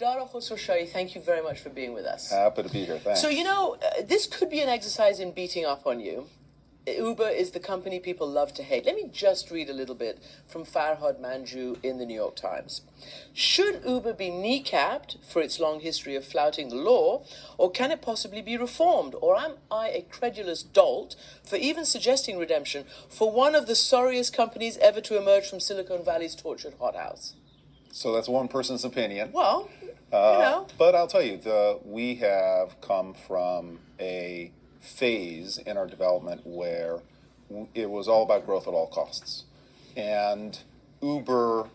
Dara Khosrowshahi, thank you very much for being with us. Happy to be here, thanks. So, this could be an exercise in beating up on you. Uber is the company people love to hate. Let me just read a little bit from Farhad Manjoo in the New York Times. Should Uber be kneecapped for its long history of flouting the law, or can it possibly be reformed? Or am I a credulous dolt for even suggesting redemption for one of the sorriest companies ever to emerge from Silicon Valley's tortured hothouse? So that's one person's opinion. Well, But I'll tell you, we have come from a phase in our development where it was all about growth at all costs. And Uber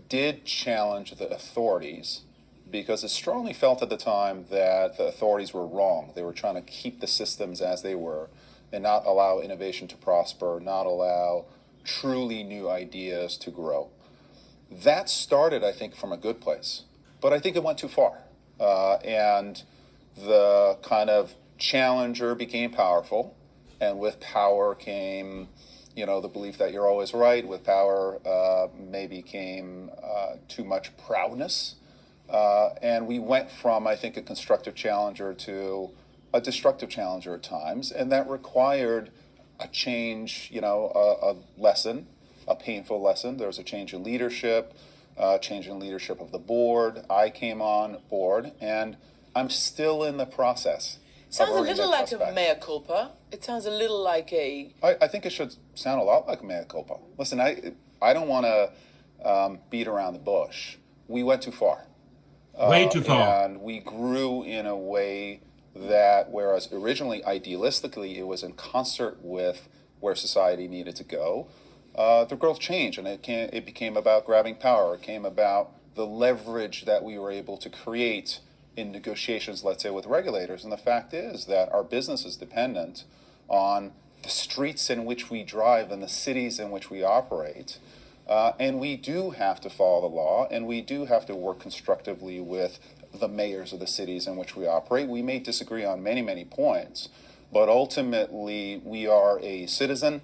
did challenge the authorities because it strongly felt at the time that the authorities were wrong. They were trying to keep the systems as they were and not allow innovation to prosper, not allow truly new ideas to grow. That started, I think, from a good place, but I think it went too far. And the kind of challenger became powerful, and with power came, the belief that you're always right. With power maybe came too much proudness. And we went from, I think, a constructive challenger to a destructive challenger at times, and that required a change, a lesson, a painful lesson. There was a change in leadership, change in leadership of the board. I came on board, and I'm still in the process. Sounds a little like a mea culpa. It sounds a little like a... I think it should sound a lot like a mea culpa. Listen, I don't want to beat around the bush. We went too far. Way too far. And we grew in a way that, whereas originally, idealistically, it was in concert with where society needed to go, the growth changed, and it became about grabbing power. It came about the leverage that we were able to create in negotiations, let's say, with regulators. And the fact is that our business is dependent on the streets in which we drive and the cities in which we operate. And we do have to follow the law, and we do have to work constructively with the mayors of the cities in which we operate. We may disagree on many, many points, but ultimately we are a citizen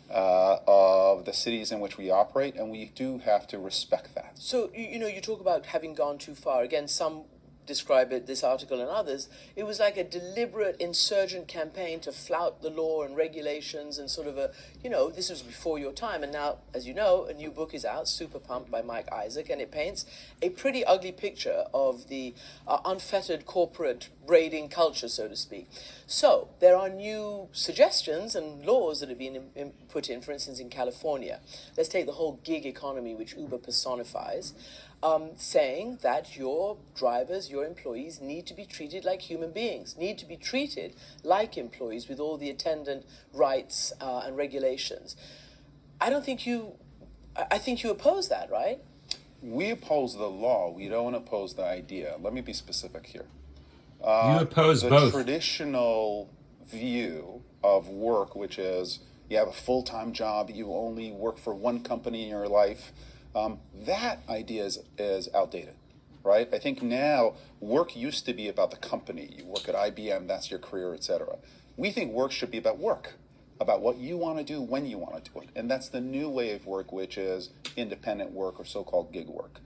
of the cities in which we operate, and we do have to respect that. So, you talk about having gone too far. Again, some describe it, this article and others, it was like a deliberate insurgent campaign to flout the law and regulations and sort of this was before your time. And now, as you know, a new book is out, Super Pumped by Mike Isaac, and it paints a pretty ugly picture of the unfettered corporate braiding culture, so to speak. So there are new suggestions and laws that have been put in, for instance, in California. Let's take the whole gig economy, which Uber personifies. Saying that your drivers, your employees need to be treated like human beings, need to be treated like employees with all the attendant rights and regulations. I think you oppose that, right? We oppose the law. We don't oppose the idea. Let me be specific here. You oppose both. The traditional view of work, which is you have a full-time job, you only work for one company in your life, that idea is outdated, right? I think now work used to be about the company. You work at IBM, that's your career, etc. We think work should be about work, about what you want to do when you want to do it. And that's the new way of work, which is independent work or so-called gig work.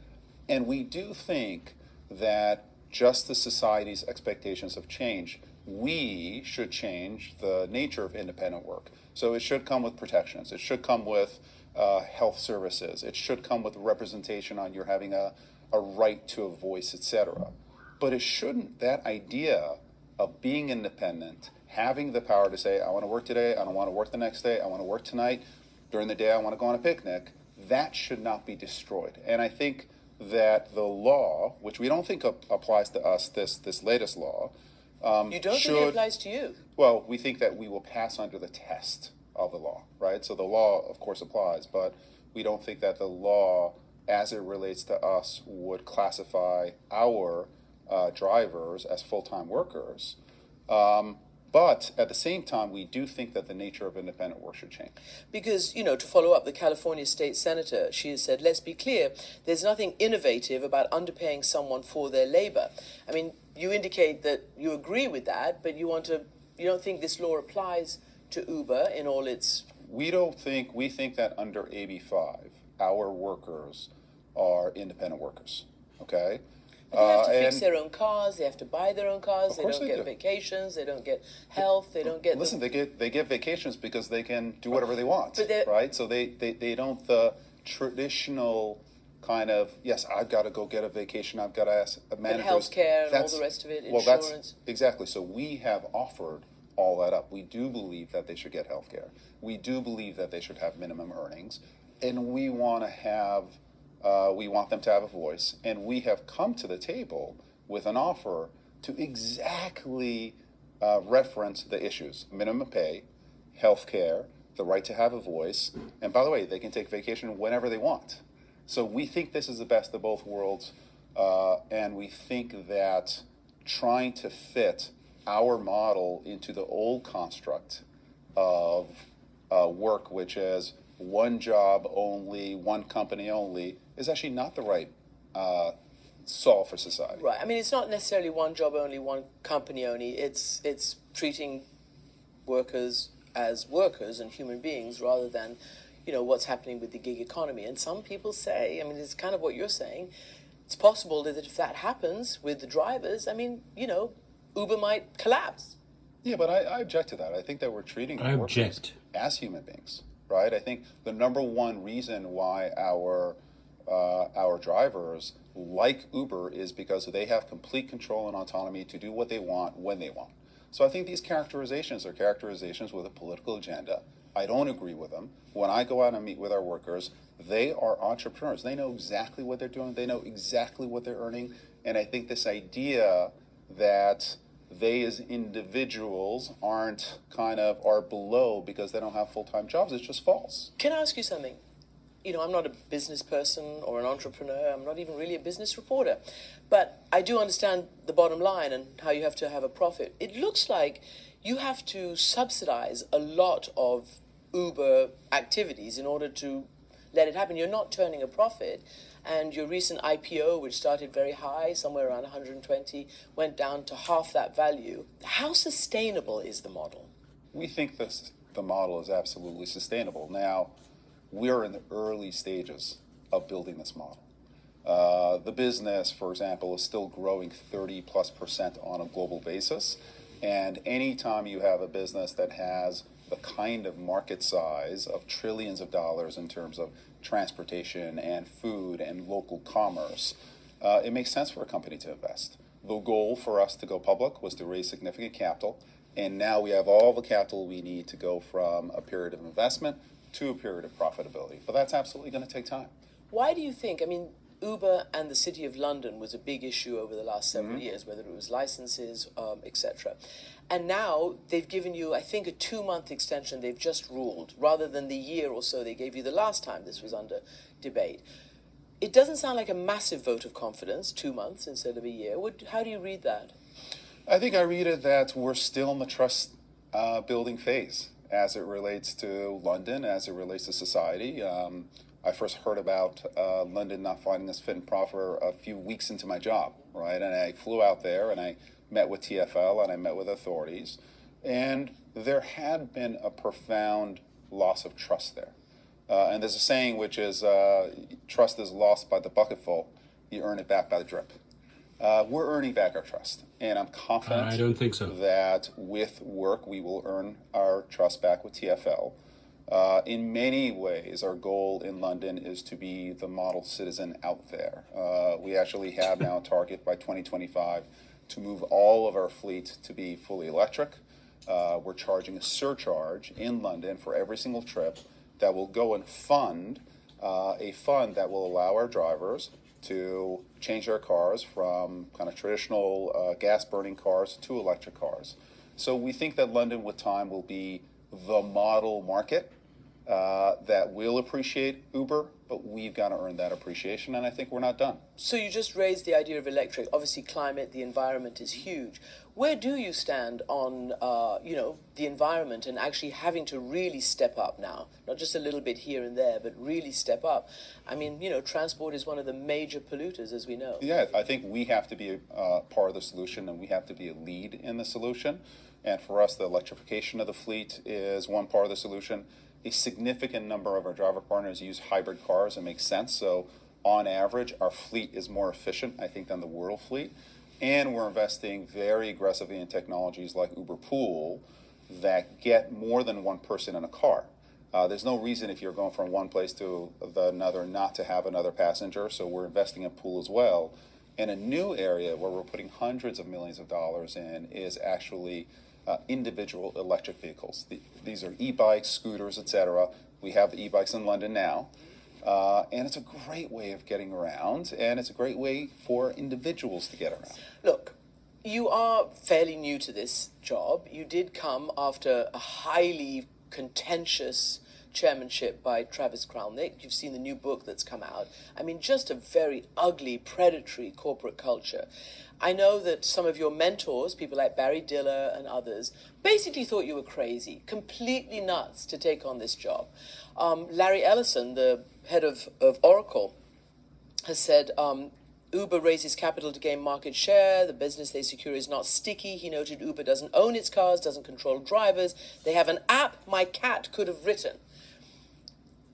And we do think that just as society's expectations have changed, we should change the nature of independent work. So it should come with protections. It should come with health services. It should come with representation on your having a right to a voice, etc. But it shouldn't, that idea of being independent, having the power to say, I want to work today, I don't want to work the next day, I want to work tonight, during the day I want to go on a picnic, that should not be destroyed. And I think that the law, which we don't think applies to us, this latest law, you don't think it applies to you? Well, we think that we will pass under the test of the law, right? So the law, of course, applies, but we don't think that the law, as it relates to us, would classify our drivers as full-time workers. But at the same time, we do think that the nature of independent work should change. Because, to follow up the California state senator, she has said, let's be clear, there's nothing innovative about underpaying someone for their labor. I mean, you indicate that you agree with that, but you don't think this law applies to Uber in all its... We think that under AB 5, our workers are independent workers, okay? They have to fix their own cars. They have to buy their own cars. They don't get do. vacations. They don't get health. They don't get. Listen, they get vacations because they can do whatever they want, But right? So they don't the traditional kind of, yes, I've got to go get a vacation. I've got to ask a manager. Healthcare and all the rest of it. Insurance. Exactly. So we have offered all that up. We do believe that they should get healthcare. We do believe that they should have minimum earnings, and we want to have. We want them to have a voice, and we have come to the table with an offer to exactly reference the issues: minimum pay, health care, the right to have a voice, and by the way, they can take vacation whenever they want. So we think this is the best of both worlds, and we think that trying to fit our model into the old construct of work, which is one job only, one company only, is actually not the right solve for society. Right. I mean, it's not necessarily one job only, one company only. It's treating workers as workers and human beings rather than, what's happening with the gig economy. And some people say, I mean, it's kind of what you're saying. It's possible that if that happens with the drivers, I mean, Uber might collapse. Yeah, but I object to that. I think that we're treating workers as human beings. Right, I think the number one reason why our drivers like Uber is because they have complete control and autonomy to do what they want when they want. So I think these characterizations are characterizations with a political agenda. I don't agree with them. When I go out and meet with our workers, they are entrepreneurs. They know exactly what they're doing. They know exactly what they're earning. And I think this idea that they as individuals are below because they don't have full-time jobs, it's just false. Can I ask you something? I'm not a business person or an entrepreneur. I'm not even really a business reporter. But I do understand the bottom line and how you have to have a profit. It looks like you have to subsidize a lot of Uber activities in order to let it happen. You're not turning a profit. And your recent IPO, which started very high, somewhere around 120, went down to half that value. How sustainable is the model? We think the model is absolutely sustainable. Now, we're in the early stages of building this model. The business, for example, is still growing 30+% on a global basis. And anytime you have a business that has the kind of market size of trillions of dollars in terms of transportation and food and local commerce, it makes sense for a company to invest. The goal for us to go public was to raise significant capital, and now we have all the capital we need to go from a period of investment to a period of profitability. But that's absolutely going to take time. Why do you think, Uber and the City of London was a big issue over the last several years, whether it was licenses, etc. And now they've given you, I think, a 2-month extension. They've just ruled, rather than the year or so they gave you the last time this was under debate. It doesn't sound like a massive vote of confidence, 2 months instead of a year. How do you read that? I think I read it that we're still in the trust building phase as it relates to London, as it relates to society. I first heard about London not finding us fit and proper a few weeks into my job, right? And I flew out there and I met with TfL and I met with authorities. And there had been a profound loss of trust there. And there's a saying which is, trust is lost by the bucketful, you earn it back by the drip. We're earning back our trust. And I'm confident I don't think so. that with work we will earn our trust back with TfL. In many ways, our goal in London is to be the model citizen out there. We actually have now a target by 2025 to move all of our fleet to be fully electric. We're charging a surcharge in London for every single trip that will go and fund a fund that will allow our drivers to change their cars from kind of traditional gas-burning cars to electric cars. So we think that London with time will be the model market that will appreciate Uber, but we've got to earn that appreciation, and I think we're not done. So you just raised the idea of electric. Obviously, climate, the environment is huge. Where do you stand on, the environment and actually having to really step up now? Not just a little bit here and there, but really step up. Transport is one of the major polluters, as we know. Yeah, I think we have to be a part of the solution, and we have to be a lead in the solution. And for us, the electrification of the fleet is one part of the solution. A significant number of our driver partners use hybrid cars. It makes sense. So on average, our fleet is more efficient, I think, than the world fleet. And we're investing very aggressively in technologies like Uber Pool that get more than one person in a car. There's no reason if you're going from one place to another not to have another passenger, so we're investing in Pool as well. And a new area where we're putting hundreds of millions of dollars in is actually individual electric vehicles. These are e-bikes, scooters, etc. We have the e-bikes in London now. And it's a great way of getting around, and it's a great way for individuals to get around. Look, you are fairly new to this job. You did come after a highly contentious chairmanship by Travis Kalanick. You've seen the new book that's come out. I mean, just a very ugly, predatory corporate culture. I know that some of your mentors, people like Barry Diller and others, basically thought you were crazy, completely nuts to take on this job. Larry Ellison, the head of Oracle, has said Uber raises capital to gain market share. The business they secure is not sticky. He noted Uber doesn't own its cars, doesn't control drivers. They have an app my cat could have written.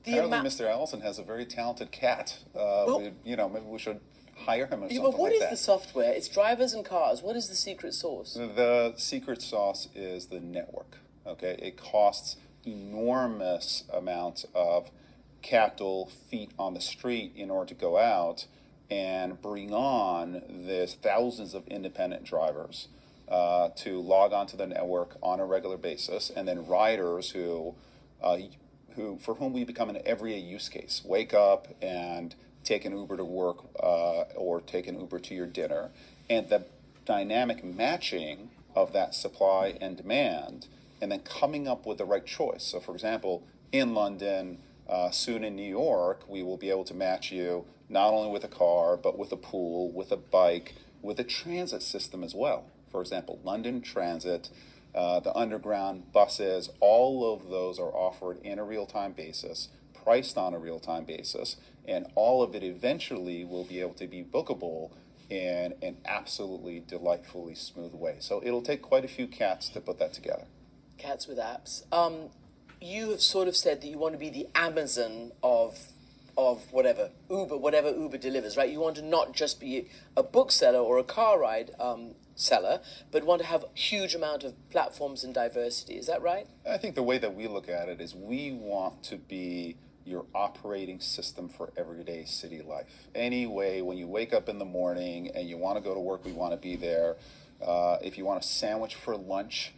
Apparently, Mr. Ellison has a very talented cat. Maybe we should hire him or something but what like is the software? It's drivers and cars. What is the secret sauce? The secret sauce is the network. Okay, it costs enormous amounts of capital, feet on the street in order to go out and bring on this thousands of independent drivers to log onto the network on a regular basis, and then riders who for whom we become an everyday use case. Wake up and take an Uber to work or take an Uber to your dinner. And the dynamic matching of that supply and demand, and then coming up with the right choice. So for example, in London, soon in New York, we will be able to match you not only with a car, but with a pool, with a bike, with a transit system as well. For example, London Transit, the underground buses, all of those are offered in a real-time basis, priced on a real-time basis, and all of it eventually will be able to be bookable in an absolutely delightfully smooth way. So it'll take quite a few cats to put that together. Cats with apps. You have sort of said that you want to be the Amazon of whatever Uber delivers, right? You want to not just be a bookseller or a car ride seller, but want to have a huge amount of platforms and diversity. Is that right? I think the way that we look at it is we want to be your operating system for everyday city life. Anyway, when you wake up in the morning and you want to go to work, we want to be there. If you want a sandwich for lunch,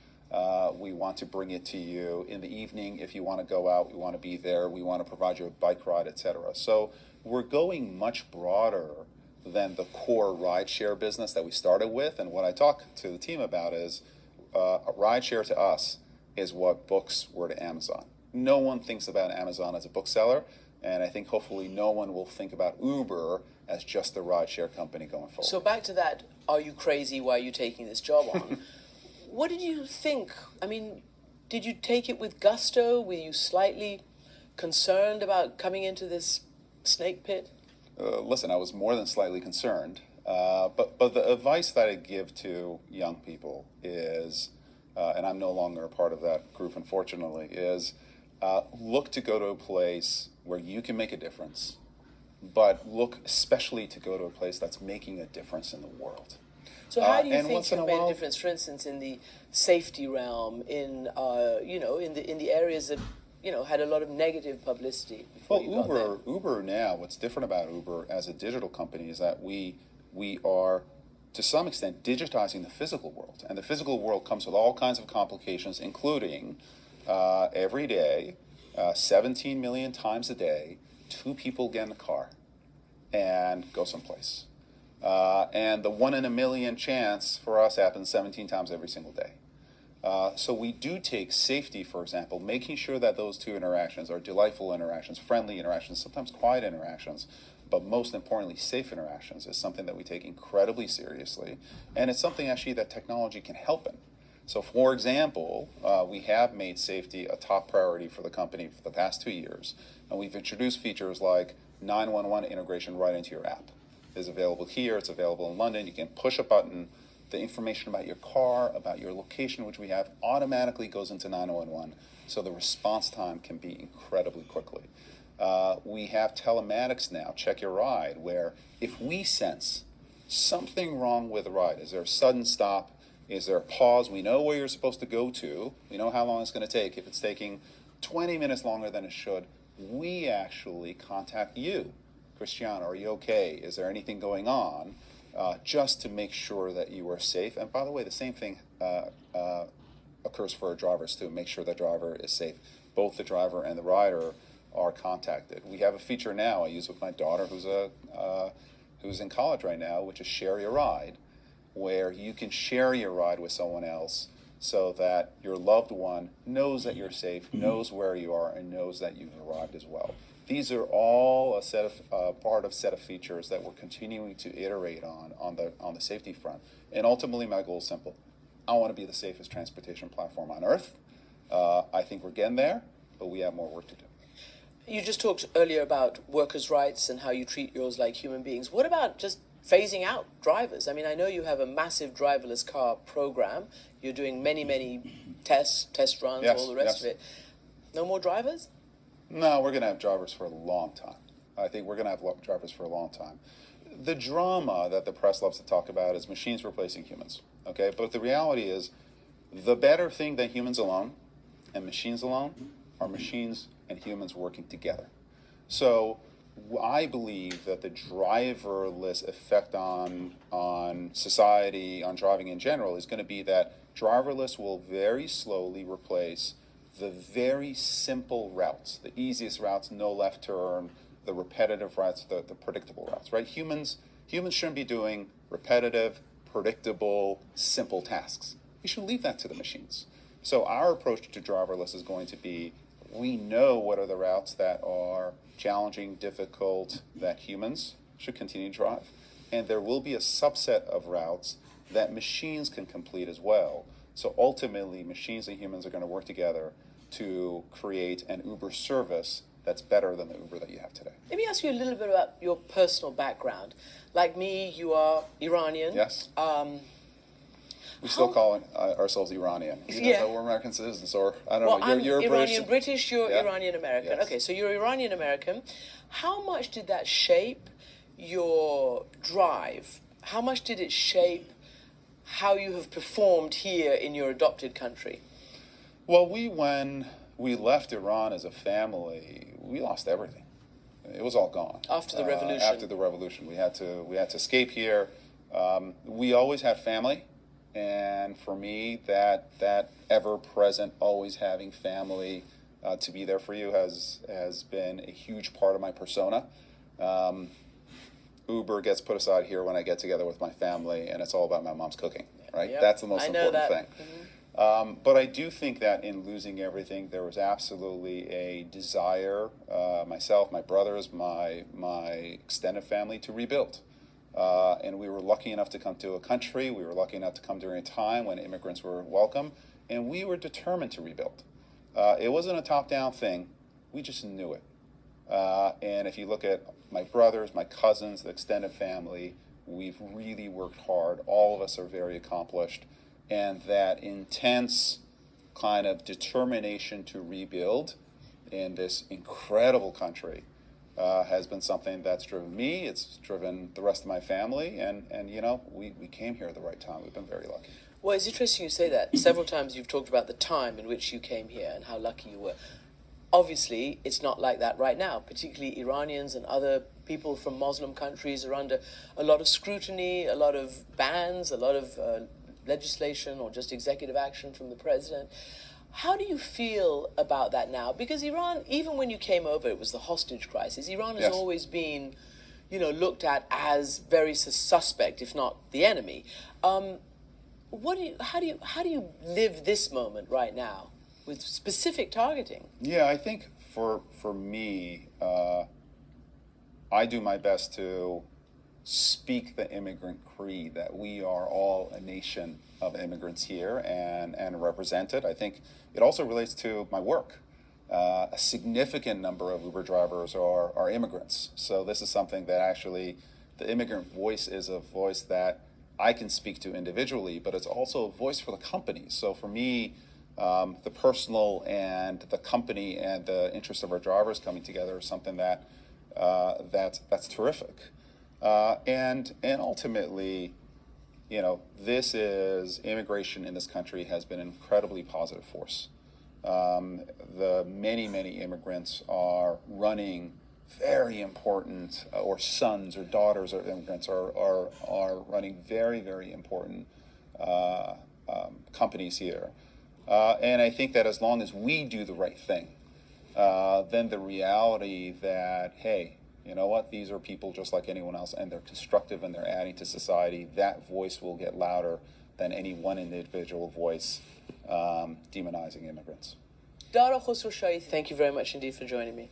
we want to bring it to you. In the evening, if you want to go out, we want to be there. We want to provide you a bike ride, etc. So we're going much broader than the core rideshare business that we started with. And what I talk to the team about is a rideshare to us is what books were to Amazon. No one thinks about Amazon as a bookseller, and I think hopefully no one will think about Uber as just a rideshare company going forward. So back to that, are you crazy? Why are you taking this job on? What did you think? I mean, did you take it with gusto? Were you slightly concerned about coming into this snake pit? Listen, I was more than slightly concerned. But the advice that I give to young people is, and I'm no longer a part of that group, unfortunately, is look to go to a place where you can make a difference, but look especially to go to a place that's making a difference in the world. So how do you think you've made a difference, for instance, in the safety realm, in in the areas that had a lot of negative publicity before you got there? Uber now, what's different about Uber as a digital company is that we are, to some extent, digitizing the physical world. And the physical world comes with all kinds of complications, including every day, 17 million times a day, 2 people get in a car and go someplace. And the 1 in a million chance for us happens 17 times every single day. So we do take safety, for example, making sure that those 2 interactions are delightful interactions, friendly interactions, sometimes quiet interactions, but most importantly, safe interactions is something that we take incredibly seriously. And it's something actually that technology can help in. So for example, we have made safety a top priority for the company for the past 2 years. And we've introduced features like 911 integration right into your app. It's available here, it's available in London. You can push a button. The information about your car, about your location, which we have, automatically goes into 911, so the response time can be incredibly quickly. We have telematics now, check your ride, where if we sense something wrong with the ride, is there a sudden stop, is there a pause, we know where you're supposed to go to, we know how long it's going to take. If it's taking 20 minutes longer than it should, we actually contact you. Cristiano, are you okay? Is there anything going on? Just to make sure that you are safe. And by the way, the same thing occurs for our drivers too. Make sure the driver is safe. Both the driver and the rider are contacted. We have a feature now I use with my daughter who's in college right now, which is Share Your Ride, where you can share your ride with someone else so that your loved one knows that you're safe, knows where you are, and knows that you've arrived as well. These are all a set of part of set of features that we're continuing to iterate on the safety front. And ultimately, my goal is simple: I want to be the safest transportation platform on earth. I think we're getting there, but we have more work to do. You just talked earlier about workers' rights and how you treat yours like human beings. What about just phasing out drivers? I mean, I know you have a massive driverless car program. You're doing many test runs, Yes, all the rest yes. of it. No more drivers? No, we're going to have drivers for a long time. I think we're going to have drivers for a long time. The drama that the press loves to talk about is machines replacing humans, okay? But the reality is, the better thing than humans alone and machines alone are machines and humans working together. So I believe that the driverless effect on society, on driving in general, is going to be that driverless will very slowly replace the very simple routes, the easiest routes, no left turn, the repetitive routes, the predictable routes, right? Humans shouldn't be doing repetitive, predictable, simple tasks. We should leave that to the machines. So our approach to driverless is going to be, we know what are the routes that are challenging, difficult, that humans should continue to drive. And there will be a subset of routes that machines can complete as well. So ultimately, machines and humans are going to work together to create an Uber service that's better than the Uber that you have today. Let me ask you a little bit about your personal background. Like me, you are Iranian. Yes. We still call ourselves Iranian. Yeah. Though we're American citizens, or I don't Well, know. I'm You're Iranian British, you're Yeah. Iranian American. Yes. Okay, so you're Iranian American. How much did that shape your drive? How much did it shape how you have performed here in your adopted country? Well, when we left Iran as a family, we lost everything. It was all gone. After the revolution. After the revolution, we had to escape here. We always had family, and for me, that ever-present, always having family to be there for you has been a huge part of my persona. Uber gets put aside here when I get together with my family, and it's all about my mom's cooking, right? Yep. That's the most important thing. Mm-hmm. But I do think that in losing everything, there was absolutely a desire, myself, my brothers, my extended family, to rebuild. And we were lucky enough to come to a country, we were lucky enough to come during a time when immigrants were welcome, and we were determined to rebuild. It wasn't a top-down thing, we just knew it. And if you look at my brothers, my cousins, the extended family, we've really worked hard. All of us are very accomplished. And that intense kind of determination to rebuild in this incredible country has been something that's driven me. It's driven the rest of my family. And we came here at the right time. We've been very lucky. Well, it's interesting you say that. Several times you've talked about the time in which you came here and how lucky you were. Obviously, it's not like that right now. Particularly Iranians and other people from Muslim countries are under a lot of scrutiny, a lot of bans, a lot of legislation or just executive action from the president. How do you feel about that now? Because Iran, even when you came over, it was the hostage crisis. Iran has Yes. always been, looked at as very suspect, if not the enemy. How do you live this moment right now with specific targeting? Yeah, I think for me, I do my best to speak the immigrant creed, that we are all a nation of immigrants here and represented. I think it also relates to my work. A significant number of Uber drivers are immigrants. So this is something that actually, the immigrant voice is a voice that I can speak to individually, but it's also a voice for the company. So for me, the personal and the company and the interest of our drivers coming together is something that that's terrific. And ultimately, this is immigration in this country has been an incredibly positive force. The many immigrants are running very important, or sons or daughters of immigrants are running very important companies here. And I think that as long as we do the right thing, then the reality that, hey, you know what, these are people just like anyone else, and they're constructive and they're adding to society, that voice will get louder than any one individual voice demonizing immigrants. Dara Khosrowshahi, thank you very much indeed for joining me.